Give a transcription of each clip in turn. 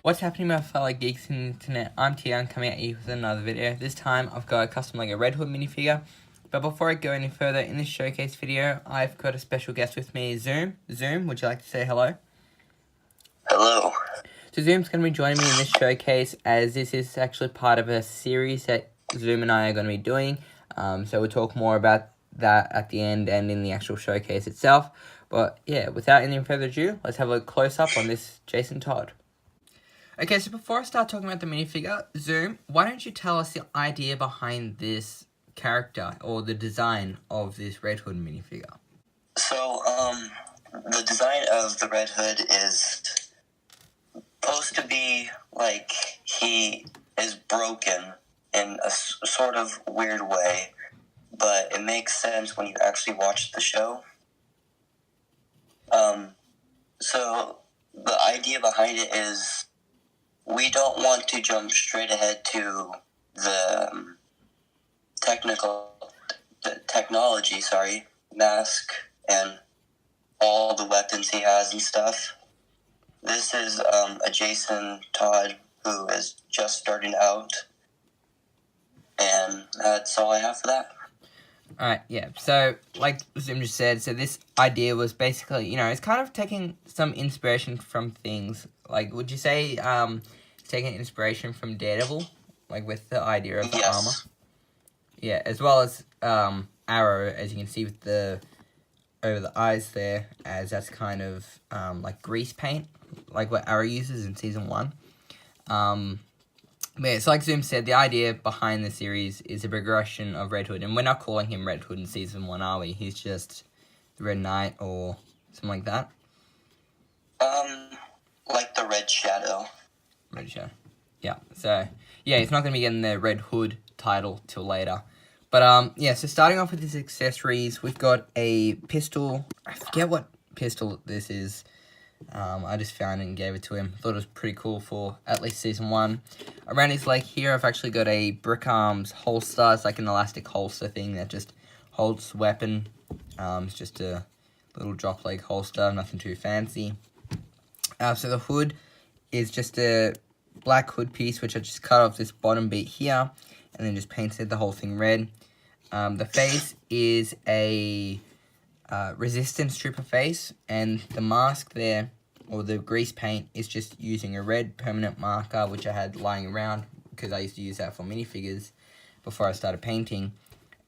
What's happening, my fellow geeks in the internet? I'm TGun, coming at you with another video. This time I've got a custom LEGO Red Hood minifigure. But before I go any further in this showcase video, I've got a special guest with me, Zoom. Zoom, would you like to say hello? Hello. So Zoom's going to be joining me in this showcase, as this is actually part of a series that Zoom and I are going to be doing. So we'll talk more about that at the end and in the actual showcase itself. But yeah, without any further ado, let's have a close-up on this Jason Todd. Okay, so before I start talking about the minifigure, Zoom, why don't you tell us the idea behind this character or the design of this Red Hood minifigure? So, the design of the Red Hood is supposed to be like he is broken in a sort of weird way, but it makes sense when you actually watch the show. So the idea behind it is we don't want to jump straight ahead to the technology, mask and all the weapons he has and stuff. This is a Jason Todd who is just starting out, and that's all I have for that. Alright, yeah, so like Zoom just said, so this idea was basically, you know, it's kind of taking some inspiration from things, like, would you say taking inspiration from Daredevil, like with the idea of the armor? Yeah, as well as Arrow, as you can see with the over the eyes there, as that's kind of like grease paint, like what Arrow uses in season 1. But yeah, so like Zoom said, the idea behind the series is a progression of Red Hood, and we're not calling him Red Hood in season 1, are we? He's just the Red Knight or something like that. Like the Red Shadow. Red Shadow. Yeah. So yeah, he's not going to be getting the Red Hood title till later. But yeah, so starting off with his accessories, we've got a pistol. I forget what pistol this is. I just found it and gave it to him. Thought it was pretty cool for at least season 1. Around his leg here, I've actually got a Brick Arms holster. It's like an elastic holster thing that just holds the weapon. It's just a little drop leg holster, nothing too fancy. So the hood is just a black hood piece, which I just cut off this bottom bit here, and then just painted the whole thing red. The face is a resistance stripper face, and the mask there, or the grease paint, is just using a red permanent marker, which I had lying around, because I used to use that for minifigures before I started painting.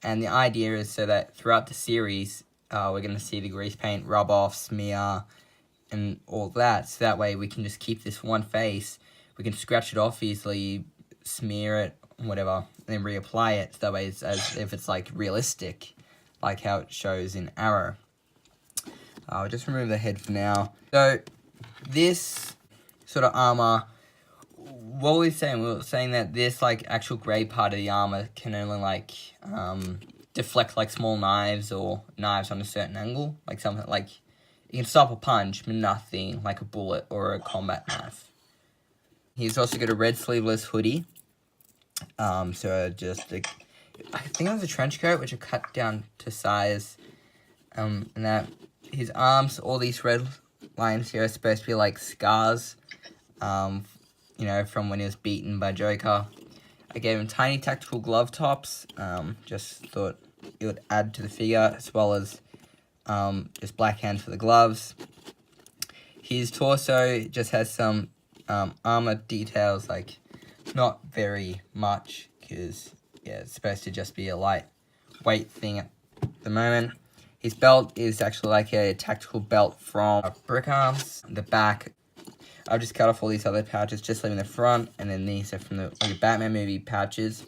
And the idea is so that throughout the series, we're going to see the grease paint rub off, smear, and all that, so that way we can just keep this one face. We can scratch it off easily, smear it, whatever, and then reapply it, so that way it's as if it's like realistic, like how it shows in Arrow. I'll just remove the head for now. So this sort of armor, what were we saying? We were saying that this like actual grey part of the armor can only like deflect like small knives or knives on a certain angle, like something like you can stop a punch, but nothing like a bullet or a combat knife. He's also got a red sleeveless hoodie. So just I think it was a trench coat, which I cut down to size. And that his arms, all these red lines here are supposed to be like scars, you know, from when he was beaten by Joker. I gave him tiny tactical glove tops, just thought it would add to the figure, as well as just black hands for the gloves. His torso just has some armor details, like not very much, because yeah, it's supposed to just be a lightweight thing at the moment. His belt is actually like a tactical belt from Brick Arms. The back, I've just cut off all these other pouches, just leaving the front, and then these are from the Batman movie pouches.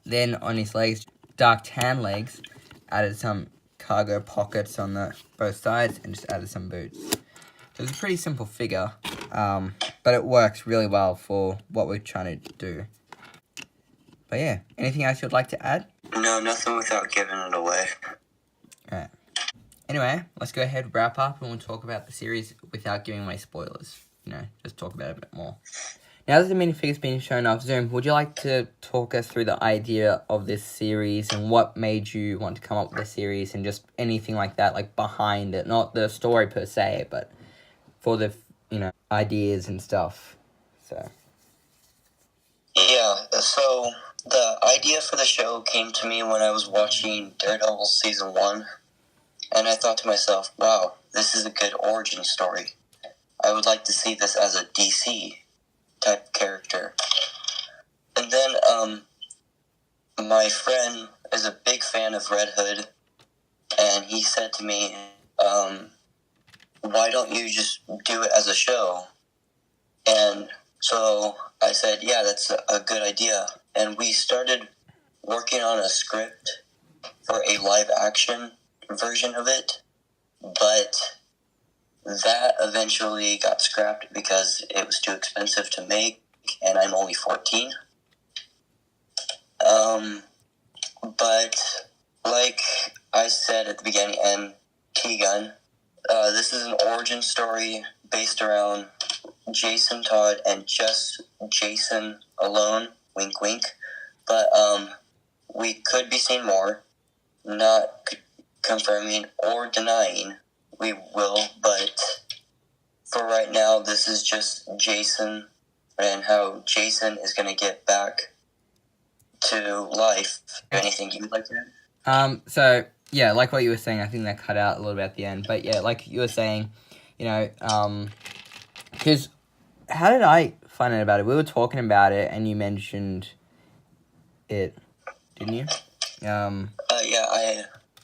Then on his legs, dark tan legs, added some cargo pockets on both sides, and just added some boots. So it's a pretty simple figure, but it works really well for what we're trying to do. But yeah, anything else you'd like to add? No, nothing without giving it away. Alright. Anyway, let's go ahead, wrap up, and we'll talk about the series without giving away spoilers. You know, just talk about it a bit more. Now that the minifigure's been shown off, Zoom, would you like to talk us through the idea of this series and what made you want to come up with the series and just anything like that, like behind it? Not the story per se, but for the, you know, ideas and stuff. So. Yeah, so the idea for the show came to me when I was watching Daredevil Season 1, and I thought to myself, wow, this is a good origin story. I would like to see this as a DC type character. And then, my friend is a big fan of Red Hood, and he said to me, why don't you just do it as a show? And so I said, yeah, that's a good idea. And we started working on a script for a live action version of it, but that eventually got scrapped because it was too expensive to make, and I'm only 14. But like I said at the beginning, and TGun, this is an origin story based around Jason Todd and just Jason alone, wink wink, but we could be seeing more, not confirming or denying we will, but for right now this is just Jason and how Jason is going to get back to life. Anything you would like to add? So yeah, like what you were saying, I think that cut out a little bit at the end, but yeah, like you were saying, you know, because how did I find out about it? We were talking about it, and you mentioned it, didn't you? Yeah,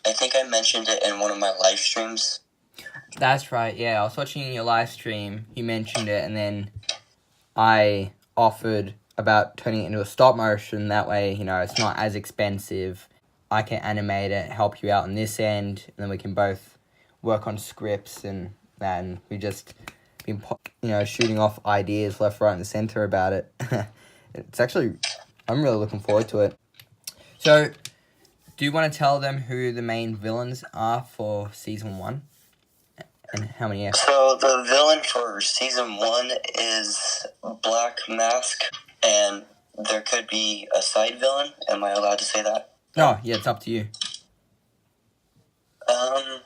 I think I mentioned it in one of my live streams. That's right, yeah. I was watching your live stream, you mentioned it, and then I offered about turning it into a stop motion. That way, you know, it's not as expensive. I can animate it, help you out on this end, and then we can both work on scripts and that, and we just been, you know, shooting off ideas left, right, and center about it. It's actually, I'm really looking forward to it. So, do you want to tell them who the main villains are for Season 1? And how many episodes? So, the villain for Season 1 is Black Mask, and there could be a side villain. Am I allowed to say that? Oh, yeah, it's up to you. No,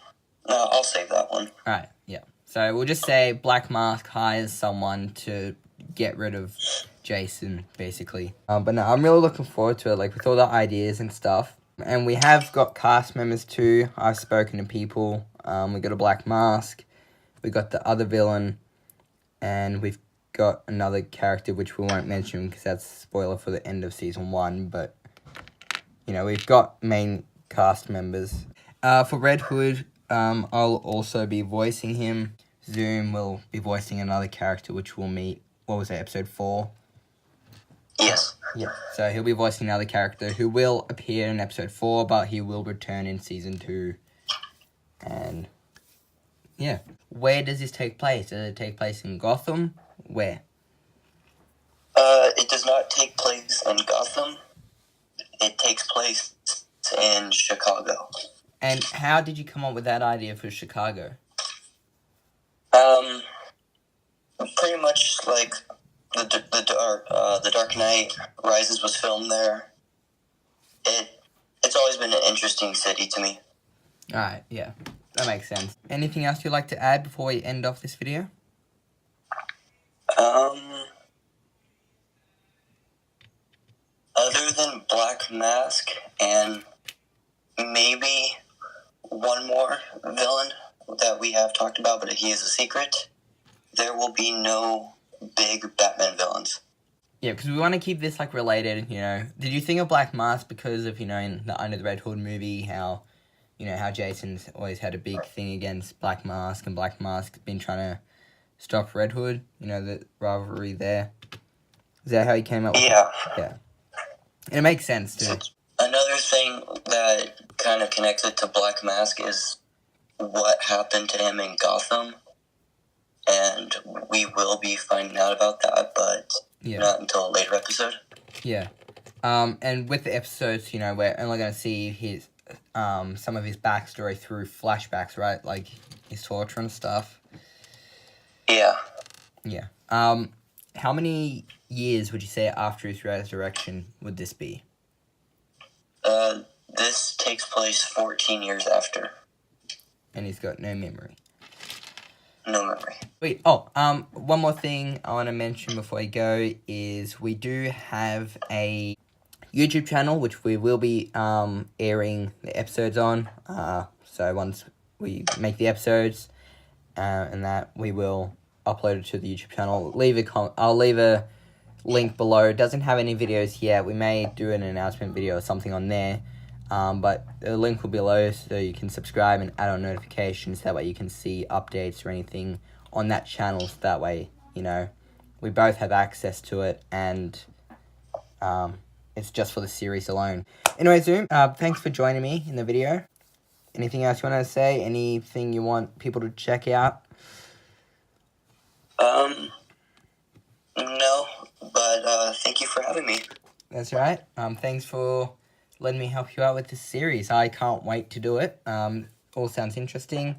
I'll save that one. Alright, yeah. So, we'll just say Black Mask hires someone to get rid of Jason, basically. But no, I'm really looking forward to it, like, with all the ideas and stuff. And we have got cast members too. I've spoken to people. We got a Black Mask. We got the other villain. And we've got another character which we won't mention because that's a spoiler for the end of Season 1. But, you know, we've got main cast members. For Red Hood, I'll also be voicing him. Zoom will be voicing another character which we'll meet. What was that, episode 4? Yes. Yeah, so he'll be voicing another character who will appear in episode 4, but he will return in Season 2. And, yeah. Where does this take place? Does it take place in Gotham? Where? It does not take place in Gotham. It takes place in Chicago. And how did you come up with that idea for Chicago? Pretty much like the Dark Knight Rises was filmed there. It's always been an interesting city to me. Alright, yeah. That makes sense. Anything else you'd like to add before we end off this video? Other than Black Mask and maybe one more villain that we have talked about, but he is a secret, there will be no big Batman villains. Yeah, because we want to keep this, like, related, you know. Did you think of Black Mask because of, you know, in the Under the Red Hood movie, how, you know, how Jason's always had a big thing against Black Mask, and Black Mask's been trying to stop Red Hood, you know, the rivalry there? Is that how he came up with Yeah. it? Yeah. And it makes sense, too. Another thing that kind of connects it to Black Mask is what happened to him in Gotham. And we will be finding out about that, but not until a later episode. Yeah. And with the episodes, you know, we're only going to see his some of his backstory through flashbacks, right? Like his torture and stuff. Yeah. Yeah. How many years would you say after his resurrection would this be? This takes place 14 years after. And he's got no memory. no memory. Wait, oh, one more thing I want to mention before I go is we do have a YouTube channel which we will be airing the episodes on. So once we make the episodes, and that we will upload it to the YouTube channel. I'll leave a link below. It doesn't have any videos yet. We may do an announcement video or something on there. But the link will be below so you can subscribe and add on notifications. That way you can see updates or anything on that channel. So that way, you know, we both have access to it, and it's just for the series alone. Anyway, Zoom, thanks for joining me in the video. Anything else you want to say? Anything you want people to check out? No, but thank you for having me. That's right. Thanks for letting me help you out with this series. I can't wait to do it. All sounds interesting.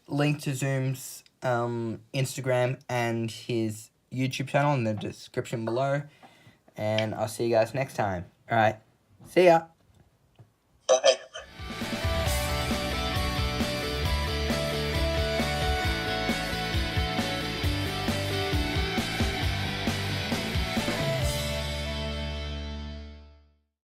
Link to Zoom's Instagram and his YouTube channel in the description below. And I'll see you guys next time. Alright. See ya. Bye.